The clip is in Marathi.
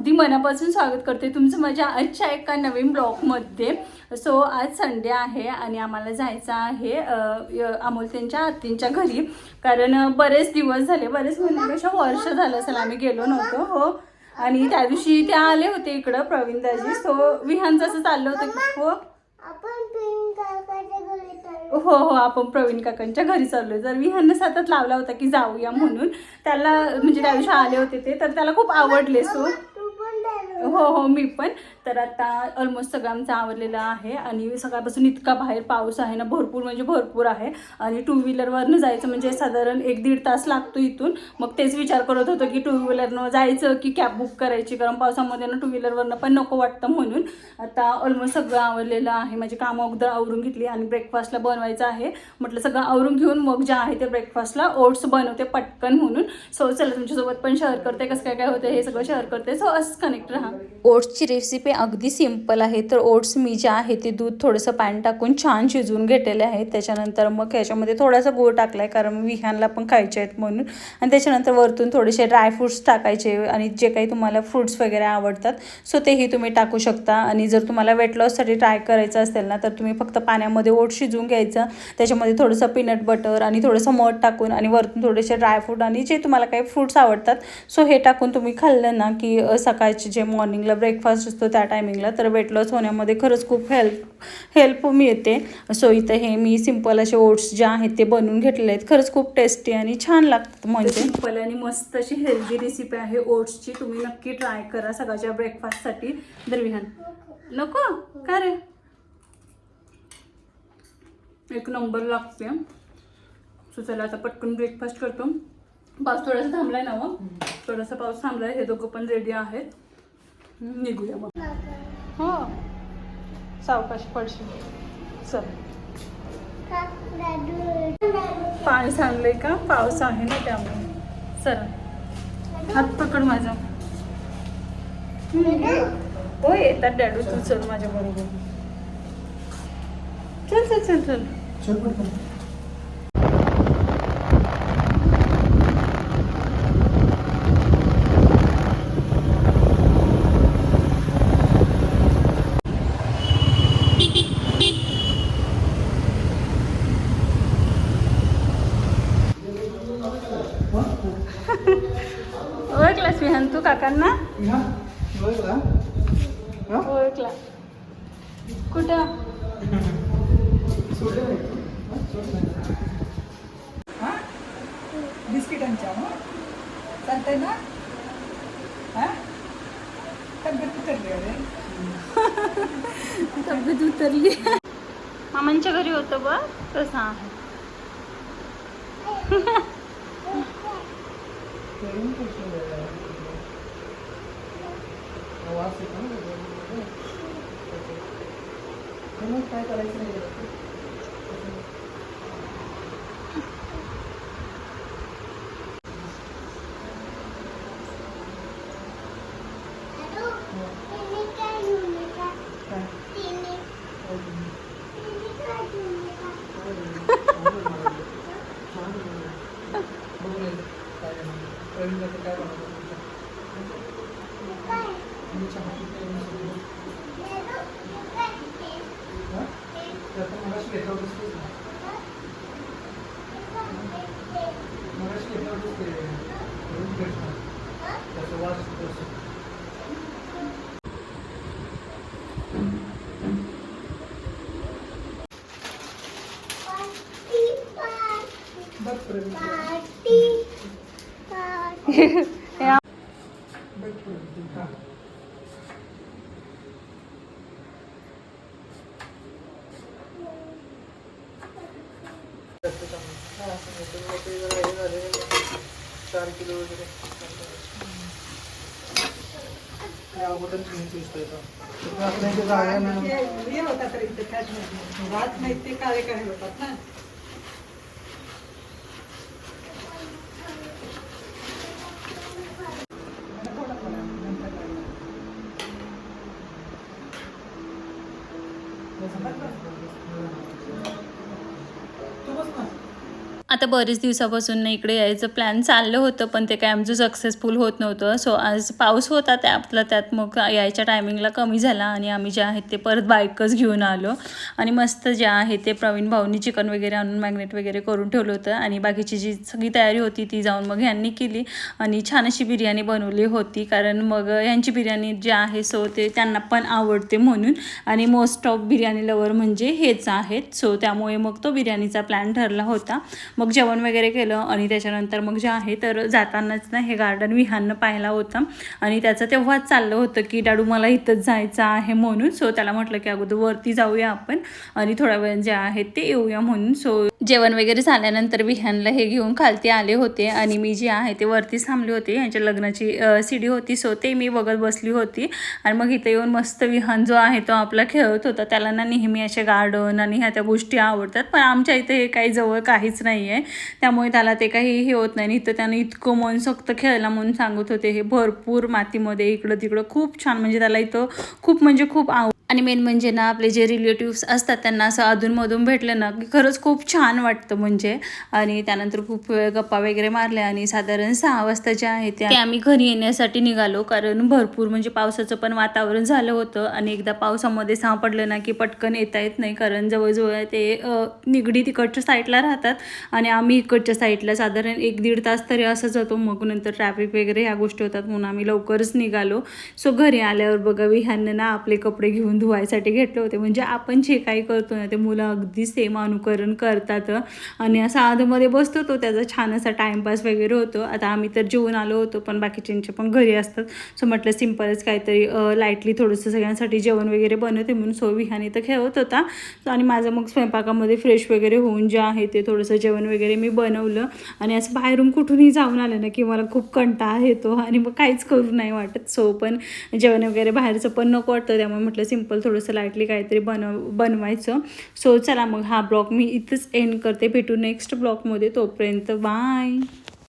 अगदी मनापासून स्वागत करते तुमचं माझ्या आजच्या एका नवीन ब्लॉगमध्ये. सो आज संडे आहे आणि आम्हाला जायचं आहे अमोल त्यांच्या आत्तींच्या घरी, कारण बरेच दिवस झाले, बरेच म्हणण्यापेक्षा वर्ष झालं असेल आम्ही गेलो नव्हतो. हो, आणि त्या दिवशी ते आले होते इकडं प्रवीण दाजी. सो विहानचं असं चाललं होतं की हो हो आपण प्रवीण काकांच्या घरी चाललोय. जर विहाननं सतत लावला होता की जाऊया म्हणून, त्याला म्हणजे त्या दिवशी आले होते ते, तर त्याला खूप आवडले. सो हो हो मी पण. तर आता ऑलमोस्ट सगळं आमचं आवरलेलं आहे आणि सकाळपासून इतका बाहेर पाऊस आहे ना, भरपूर म्हणजे भरपूर आहे. आणि टू व्हीलरवरनं जायचं म्हणजे साधारण 1-1.5 तास लागतो इथून. मग तेच विचार करत होतो की टू व्हीलरनं जायचं की कॅब बुक करायची, कारण पावसामध्ये ना टू व्हीलरवरनं पण नको वाटतं म्हणून. आता ऑलमोस्ट सगळं आवरलेलं आहे, माझी कामं अगोदर आवरून घेतली आणि ब्रेकफास्टला बनवायचं आहे. म्हटलं सगळं आवरून घेऊन मग जे आहे ते ब्रेकफास्टला ओट्स बनवते पटकन म्हणून. सो चला तुमच्यासोबत पण शेअर करते कसं काय काय होतं हे सगळं शेअर करते. सो असंच कनेक्ट राहा. ओट्सची रेसिपी अगदी सिंपल आहे. तर ओट्स मी जे आहे ते दूध थोडंसं पाणी टाकून छान शिजवून घेतलेले आहे. त्याच्यानंतर मग ह्याच्यामध्ये थोडासा गूळ टाकला आहे, कारण विहानला पण खायचे आहेत म्हणून. आणि त्याच्यानंतर वरतून थोडेसे ड्रायफ्रूट्स टाकायचे आणि जे काही तुम्हाला फ्रूट्स वगैरे आवडतात सो तेही तुम्ही टाकू शकता. आणि जर तुम्हाला वेट लॉससाठी ट्राय करायचं असेल ना, तर तुम्ही फक्त पाण्यामध्ये ओट्स शिजवून घ्यायचं, त्याच्यामध्ये थोडंसं पीनट बटर आणि थोडंसं मध टाकून आणि वरतून थोडेसे ड्रायफ्रूट आणि जे तुम्हाला काही फ्रूट्स आवडतात सो हे टाकून तुम्ही खाल्लं ना की सकाळचे जे मॉर्निंगला ब्रेकफास्ट असतो त्या टायमिंगला, तर वेट लॉस होण्यामध्ये खरंच खूप हेल्प मिळते. सो इथं हे मी सिंपल असे ओट्स जे आहेत ते बनवून घेतलेले आहेत. खरंच खूप टेस्टी आणि छान लागतात. म्हणजे सिंपल आणि मस्त अशी हेल्दी रेसिपी आहे ओट्सची, तुम्ही नक्की ट्राय करा सकाळच्या ब्रेकफास्टसाठी. विहान नको का रे, एक नंबर लागते. सो चला आता पटकन ब्रेकफास्ट करतो. पाऊस थोडासा थांबलाय ना, मग थोडासा पाऊस थांबलाय, हे दोघं पण रेडी आहेत, निघूया मग. हो सावकाश पडशील. चल पाणी सांगलंय का, पाऊस आहे ना त्यामुळे. चला हात पकड माझा. हो येतात डॅडू, तू चल माझ्या बरोबर. चल चल चल चल ओळखलास विहान तू काकांना? ओळखला कुठं? बिस्किटांच्या चालतंय ना? तब्येत उतरली, तब्येत उतरली. मामांच्या घरी होतं बघ तसं आहे. काय करायचं नाही. काळे काळे होतात ना. आता बरेच दिवसापासून ना इकडे यायचं प्लॅन चाललं होतं, पण ते काय आमचं सक्सेसफुल होत नव्हतं. सो आज पाऊस होता त्यात मग यायच्या टायमिंगला कमी झाला आणि आम्ही जे आहेत ते परत बाईकच घेऊन आलो. आणि मस्त जे आहे ते प्रवीण भाऊनी चिकन वगैरे आणून मॅग्नेट वगैरे करून ठेवलं होतं आणि बाकीची जी सगळी तयारी होती ती जाऊन मग ह्यांनी केली आणि छान अशी बिर्याणी बनवली होती. कारण मग ह्यांची बिर्याणी जी आहे सो ते त्यांना पण आवडते म्हणून, आणि मोस्ट ऑफ बिर्याणी लवर म्हणजे हेच आहेत. सो त्यामुळे मग तो बिर्याणीचा प्लॅन ठरला होता. मग जेवण वगैरे केलं आणि त्याच्यानंतर मग जे आहे तर जातानाच ना हे गार्डन विहाननं पाहिला होता आणि त्याचं तेव्हाच चाललं होतं की डाडू मला इथंच जायचं आहे म्हणून. सो त्याला म्हटलं की अगोदर वरती जाऊया आपण आणि थोड्या वेळ जे आहे ते येऊया म्हणून. सो जेवण वगैरे झाल्यानंतर विहानला हे घेऊन खालती आले होते आणि मी जे आहे ते वरतीच थांबले होते. यांच्या लग्नाची सीडी होती सो ते मी बघत बसली होती आणि मग इथं येऊन मस्त विहान जो आहे तो आपला खेळत होता. त्याला ना नेहमी असे गार्डन आणि ह्या त्या गोष्टी आवडतात, पण आमच्या इथे हे काही जवळ काहीच नाही आहे त्यामुळे त्याला ते काही हे होत नाही. इथं त्यानं इतकं मनसोक्त खेळला म्हणून सांगत होते. हे भरपूर मातीमध्ये इकडं तिकडं खूप छान, म्हणजे त्याला इथं खूप म्हणजे खूप आणि मेन म्हणजे ना आपले जे रिलेटिव्स असतात त्यांना असं अधूनमधून भेटलं ना की खरंच खूप छान वाटतं म्हणजे. आणि त्यानंतर खूप वेळ गप्पा वगैरे मारल्या आणि साधारण 6 वाजता जे आहे ते आम्ही घरी येण्यासाठी निघालो. कारण भरपूर म्हणजे पावसाचं पण वातावरण झालं होतं आणि एकदा पावसामध्ये सापडलं ना की पटकन येता येत नाही, कारण जवळजवळ ते निगडी तिकडच्या साईडला राहतात आणि आम्ही इकडच्या साईडला साधारण 1-1.5 तास तरी असं जातो. मग नंतर ट्रॅफिक वगैरे ह्या गोष्टी होतात म्हणून आम्ही लवकरच निघालो. सो घरी आल्यावर बघा विहाननं ना आपले कपडे घेऊन धुवायसाठी घेतले होते. म्हणजे आपण जे काही करतो ना ते मुलं अगदी सेम अनुकरण करतात आणि असं आधमध्ये बसतो तो त्याचा छान असा टाईमपास वगैरे होतो. आता आम्ही तर जेवून आलो होतो पण बाकीच्यांचे पण घरी असतात. सो म्हटलं सिम्पलच काहीतरी लाईटली थोडंसं सगळ्यांसाठी जेवण वगैरे बनवते म्हणून. सो विहान इथं खेळत होता आणि माझं मग स्वयंपाकामध्ये फ्रेश वगैरे होऊन जे आहे ते थोडंसं जेवण वगैरे मी बनवलं. आणि असं बाहेरून कुठूनही जाऊन आलं ना की मला खूप कंटाळा येतो आणि मग काहीच करू नाही वाटत. सो पण जेवण वगैरे बाहेरचं पण नको वाटतं त्यामुळे म्हटलं सिम्पल थोडंसं लाईटली काहीतरी बनवायचं. सो चला मग हा ब्लॉग मी इथंच एंड करते. भेटू नेक्स्ट ब्लॉगमध्ये. तोपर्यंत बाय.